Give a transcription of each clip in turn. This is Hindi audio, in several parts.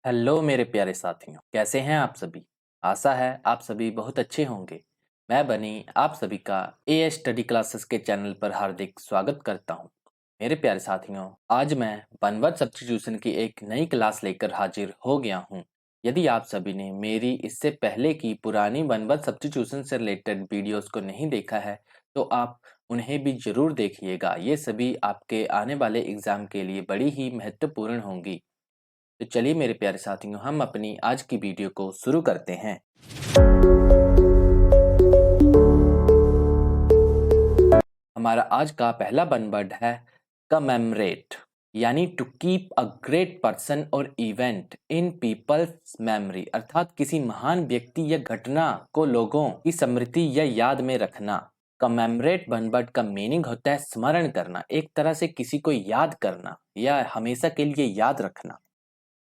हेलो मेरे प्यारे साथियों, कैसे हैं आप सभी। आशा है आप सभी बहुत अच्छे होंगे। मैं बनी आप सभी का ए स्टडी क्लासेस के चैनल पर हार्दिक स्वागत करता हूं। मेरे प्यारे साथियों, आज मैं वन वर्ड सब्स्टिट्यूशन की एक नई क्लास लेकर हाजिर हो गया हूं। यदि आप सभी ने मेरी इससे पहले की पुरानी वन वर्ड सब्स्टिट्यूशन से रिलेटेड वीडियोस को नहीं देखा है तो आप उन्हें भी जरूर देखिएगा। ये सभी आपके आने वाले एग्जाम के लिए बड़ी ही महत्वपूर्ण होंगी। तो चलिए मेरे प्यारे साथियों, हम अपनी आज की वीडियो को शुरू करते हैं। हमारा आज का पहला वन वर्ड है कमेमोरेट, यानी to keep a great person और इवेंट इन पीपल्स मेमोरी, अर्थात किसी महान व्यक्ति या घटना को लोगों की स्मृति या याद में रखना। कमेमोरेट वन वर्ड का मीनिंग होता है स्मरण करना, एक तरह से किसी को याद करना या हमेशा के लिए याद रखना।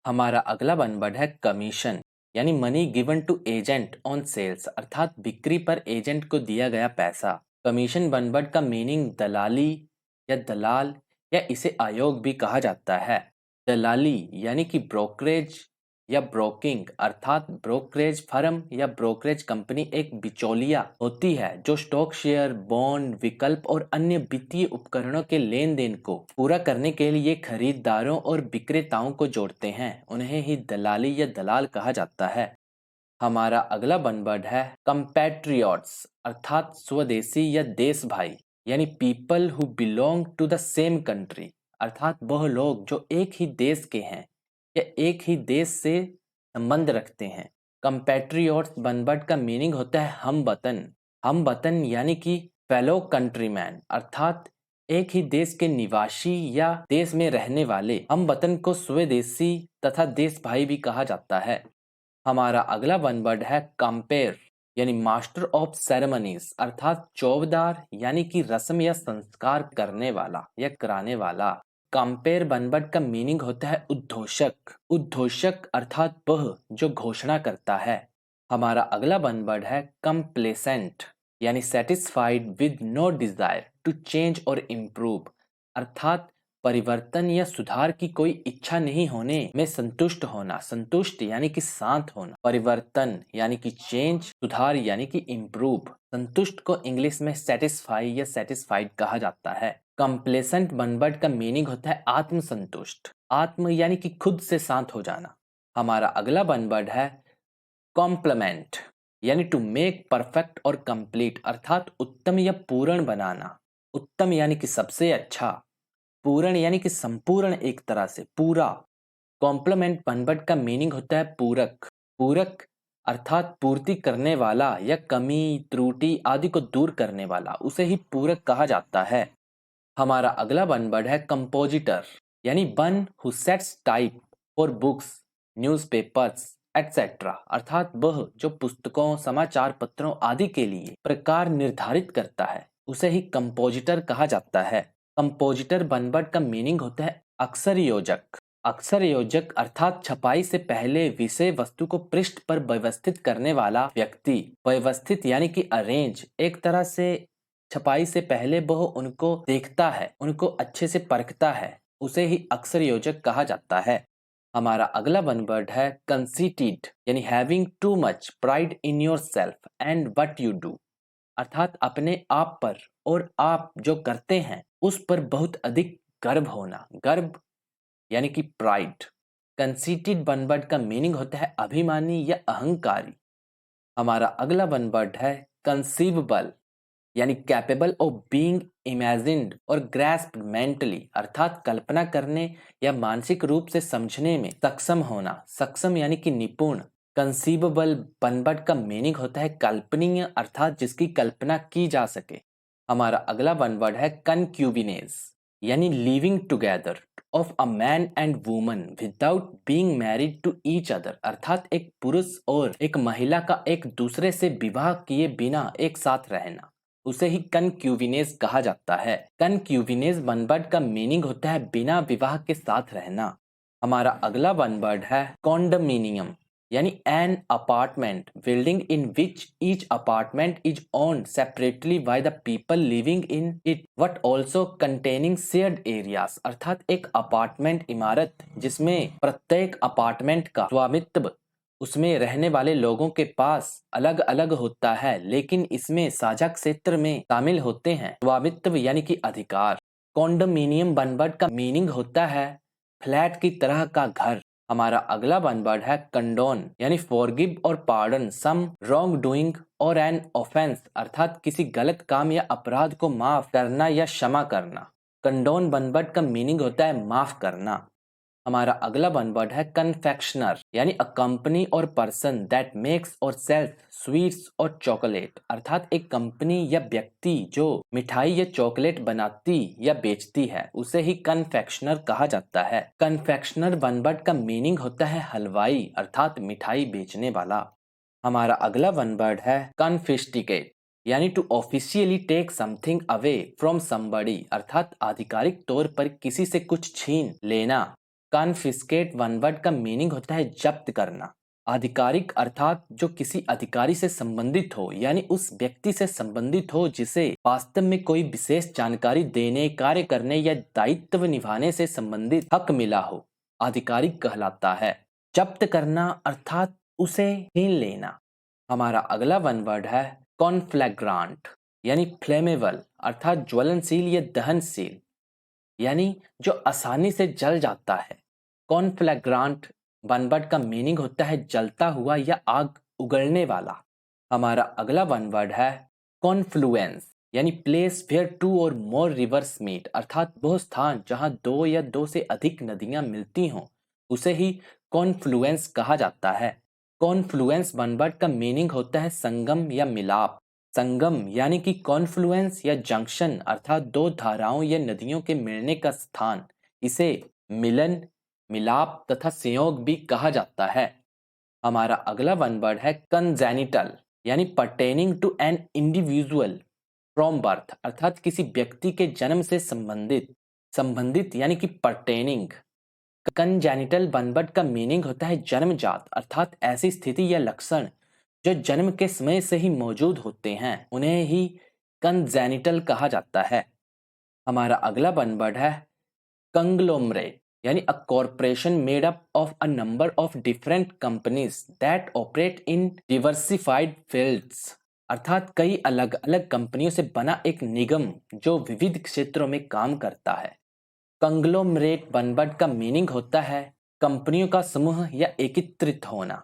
हमारा अगला वन वर्ड है कमीशन, यानी money given to agent on sales, अर्थात बिक्री पर एजेंट को दिया गया पैसा। कमीशन वन वर्ड का मीनिंग दलाली या दलाल या इसे आयोग भी कहा जाता है। दलाली यानी कि ब्रोकरेज या ब्रोकिंग, अर्थात ब्रोकरेज फर्म या ब्रोकरेज कंपनी एक बिचौलिया होती है जो स्टॉक शेयर, बॉन्ड, विकल्प और अन्य वित्तीय उपकरणों के लेन देन को पूरा करने के लिए खरीदारों और विक्रेताओं को जोड़ते हैं। उन्हें ही दलाली या दलाल कहा जाता है। हमारा अगला वन वर्ड है कंपैट्रियट्स, अर्थात स्वदेशी या देश भाई, यानी people who belong to the same country, अर्थात वह लोग जो एक ही देश के हैं या एक ही देश से संबंध रखते हैं। कंपैट्रियट्स वन वर्ड का मीनिंग होता है हम वतन। हम वतन यानी कि फेलो कंट्रीमैन, अर्थात एक ही देश के निवासी या देश में रहने वाले हम वतन को स्वदेशी तथा देश भाई भी कहा जाता है। हमारा अगला वन वर्ड है कंपेयर, यानी मास्टर ऑफ सेरेमनीज, अर्थात चौबदार यानी कि रस्म या संस्कार करने वाला या कराने वाला। कंपेयर वन वर्ड का मीनिंग होता है उद्घोषक। उद्घोषक अर्थात वह जो घोषणा करता है। हमारा अगला वन वर्ड है कंप्लेसेंट, यानी satisfied with no desire to change और इम्प्रूव, अर्थात परिवर्तन या सुधार की कोई इच्छा नहीं होने में संतुष्ट होना। संतुष्ट यानी कि शांत होना, परिवर्तन यानी कि चेंज, सुधार यानी कि इम्प्रूव। संतुष्ट को इंग्लिश में सेटिस्फाई या सेटिस्फाइड कहा जाता है। कंप्लेसेंट वन वर्ड का मीनिंग होता है आत्मसंतुष्ट। आत्म यानी कि खुद से शांत हो जाना। हमारा अगला वन वर्ड है कॉम्प्लीमेंट, यानी टू मेक परफेक्ट और कंप्लीट, अर्थात उत्तम या पूर्ण बनाना। उत्तम यानी कि सबसे अच्छा, पूर्ण यानी कि संपूर्ण, एक तरह से पूरा। कॉम्प्लीमेंट वन वर्ड का मीनिंग होता है पूरक। पूरक अर्थात पूर्ति करने वाला या कमी, त्रुटि आदि को दूर करने वाला, उसे ही पूरक कहा जाता है। हमारा अगला वन वर्ड है कंपोजिटर, यानी one who sets type for books, newspapers etcetera, अर्थात वह जो पुस्तकों, समाचार पत्रों आदि के लिए प्रकार निर्धारित करता है, उसे ही कंपोजिटर कहा जाता है। कंपोजिटर वन वर्ड का मीनिंग होता है अक्षर योजक। अक्षर योजक अर्थात छपाई से पहले विषय वस्तु को पृष्ठ पर व्यवस्थित करने वाला व्यक्ति। व्यवस्थित यानी कि अरेंज, एक तरह से छपाई से पहले वह उनको देखता है, उनको अच्छे से परखता है, उसे ही अक्षर योजक कहा जाता है। हमारा अगला वन वर्ड है कंसीटेड, यानी having too much pride in your self and what you do, अर्थात अपने आप पर और आप जो करते हैं उस पर बहुत अधिक गर्व होना। गर्व यानी कि प्राइड। कंसीटेड वन वर्ड का मीनिंग होता है अभिमानी या अहंकारी। हमारा अगला वन वर्ड है कंसीवेबल, यानी कैपेबल ऑफ बीइंग इमेजिन्ड और ग्रास्प्ड मेंटली, अर्थात कल्पना करने या मानसिक रूप से समझने में सक्षम होना। सक्षम यानी कि निपुण। कंसीवेबल वन वर्ड का मीनिंग होता है कल्पनीय, अर्थात जिसकी कल्पना की जा सके। हमारा अगला वन वर्ड है कनक्यूबिनेज, यानी living together of a man and woman without being married to each other, अर्थात एक पुरुष और एक महिला का एक दूसरे से विवाह किए बिना एक साथ रहना, उसे ही कनक्यूबिनेज कहा जाता है। कनक्यूबिनेज वन वर्ड का मीनिंग होता है बिना विवाह के साथ रहना। हमारा अगला वन वर्ड है कॉन्डोमिनियम, यानी an apartment building in which each apartment is owned separately by the people living in it but also containing shared areas, अर्थात एक अपार्टमेंट इमारत जिसमें प्रत्येक अपार्टमेंट का स्वामित्व उसमें रहने वाले लोगों के पास अलग अलग होता है, लेकिन इसमें साझा क्षेत्र में शामिल होते हैं। स्वामित्व यानी कि अधिकार। कॉन्डोमिनियम वन वर्ड का मीनिंग होता है फ्लैट की तरह का घर। हमारा अगला वन वर्ड है कंडोन यानी फॉरगिव और पार्डन सम रॉन्ग डूइंग और एन ऑफेंस, अर्थात किसी गलत काम या अपराध को माफ करना या क्षमा करना। कंडोन वन वर्ड का मीनिंग होता है माफ करना। हमारा अगला वन वर्ड है कन्फेक्शनर यानी अ कंपनी और पर्सन दैट मेक्स और सेल्स स्वीट्स और चॉकलेट, अर्थात एक कंपनी या व्यक्ति जो मिठाई या चॉकलेट बनाती या बेचती है उसे ही कन्फेक्शनर कहा जाता है। कन्फेक्शनर वन वर्ड का मीनिंग होता है हलवाई, अर्थात मिठाई बेचने वाला। हमारा अगला वन वर्ड है कन्फिस्टिकेट यानी to officially take something away from somebody, अर्थात आधिकारिक तौर पर किसी से कुछ छीन लेना। कन्फिस्केट वन वर्ड का मीनिंग होता है जब्त करना। आधिकारिक अर्थात जो किसी अधिकारी से संबंधित हो यानी उस व्यक्ति से संबंधित हो जिसे वास्तव में कोई विशेष जानकारी देने, कार्य करने या दायित्व निभाने से संबंधित हक मिला हो, आधिकारिक कहलाता है। जब्त करना अर्थात उसे छीन लेना। हमारा अगला वन वर्ड है कॉन्फ्लैग्रांट यानी फ्लेमेबल, अर्थात ज्वलनशील या दहनशील, यानी जो आसानी से जल जाता है। कॉन्फ्लैग्रांट वन वर्ड का मीनिंग होता है जलता हुआ या आग उगलने वाला। हमारा अगला वन वर्ड है कॉन्फ्लुएंस यानी प्लेस वेयर टू और मोर रिवर्स मीट, अर्थात वो स्थान जहां दो या दो से अधिक नदियां मिलती हों उसे ही कॉन्फ्लुएंस कहा जाता है। कॉन्फ्लुएंस वन वर्ड का मीनिंग होता है संगम या मिलाप। संगम यानी कि कॉन्फ्लुएंस या जंक्शन, अर्थात दो धाराओं या नदियों के मिलने का स्थान, इसे मिलन, मिलाप तथा संयोग भी कहा जाता है। हमारा अगला वन वर्ड है कंजेनिटल यानी pertaining to an individual from birth, अर्थात किसी व्यक्ति के जन्म से संबंधित यानी कि पर्टेनिंग। कंजेनिटल वन वर्ड का मीनिंग होता है जन्मजात, अर्थात ऐसी स्थिति या लक्षण जो जन्म के समय से ही मौजूद होते हैं उन्हें ही कंजेनिटल कहा जाता है। हमारा अगला वन वर्ड है कंग्लोमरेट यानी a corporation made up of a number of different companies that operate in diversified fields, अर्थात कई अलग अलग कंपनियों से बना एक निगम जो विविध क्षेत्रों में काम करता है। कंग्लोमरेट वन वर्ड का मीनिंग होता है कंपनियों का समूह या एकत्रित होना।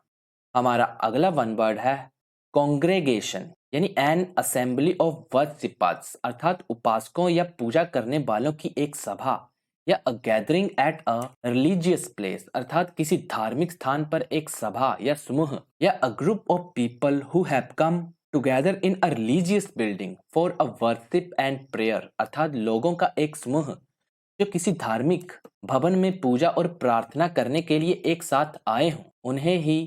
हमारा अगला वन वर्ड है कॉन्ग्रेगेशन यानी एन असेंबली ऑफ वर्शिपर्स, अर्थात उपासकों या पूजा करने वालों की एक सभा या अ gathering at a religious place, अर्थात किसी धार्मिक स्थान पर एक सभा या समूह या a group of people who have come together in a religious building for a worship and prayer, अर्थात लोगों का एक समूह जो किसी धार्मिक भवन में पूजा और प्रार्थना करने के लिए एक साथ आए हों उन्हें ही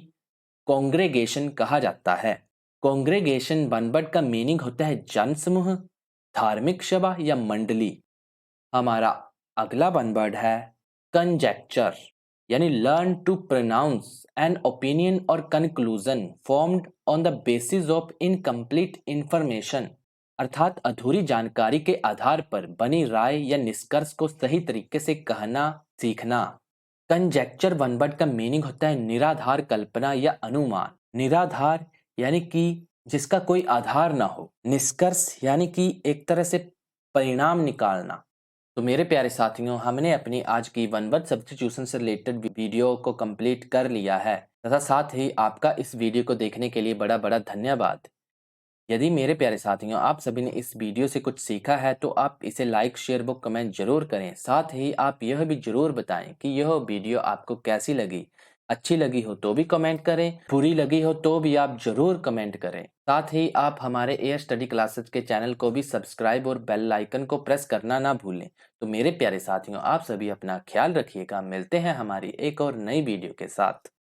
कॉन्ग्रेगेशन कहा जाता है। कॉन्ग्रेगेशन वन वर्ड का मीनिंग होता है जनसमूह, धार्मिक सभा या मंडली। हमारा अगला वन वर्ड है कंजेक्चर यानी learn to pronounce an opinion और conclusion formed on the basis of incomplete information, अर्थात अधूरी जानकारी के आधार पर बनी राय या निष्कर्ष को सही तरीके से कहना सीखना। कंजेक्चर वन वर्ड का मीनिंग होता है निराधार कल्पना या अनुमान। निराधार यानी कि जिसका कोई आधार ना हो। निष्कर्ष यानी कि एक तरह से परिणाम निकालना। तो मेरे प्यारे साथियों, हमने अपनी आज की वन वर्ड सब्स्टिट्यूशन से रिलेटेड वीडियो को कंप्लीट कर लिया है तथा साथ ही आपका इस वीडियो को देखने के लिए बड़ा बड़ा धन्यवाद। यदि मेरे प्यारे साथियों आप सभी ने इस वीडियो से कुछ सीखा है तो आप इसे लाइक, शेयर व कमेंट जरूर करें। साथ ही आप यह भी जरूर बताएं कि यह वीडियो आपको कैसी लगी। अच्छी लगी हो तो भी कमेंट करें, बुरी लगी हो तो भी आप जरूर कमेंट करें। साथ ही आप हमारे एयर स्टडी क्लासेस के चैनल को भी सब्सक्राइब और बेल आइकन को प्रेस करना ना भूलें। तो मेरे प्यारे साथियों आप सभी अपना ख्याल रखिएगा। मिलते हैं हमारी एक और नई वीडियो के साथ।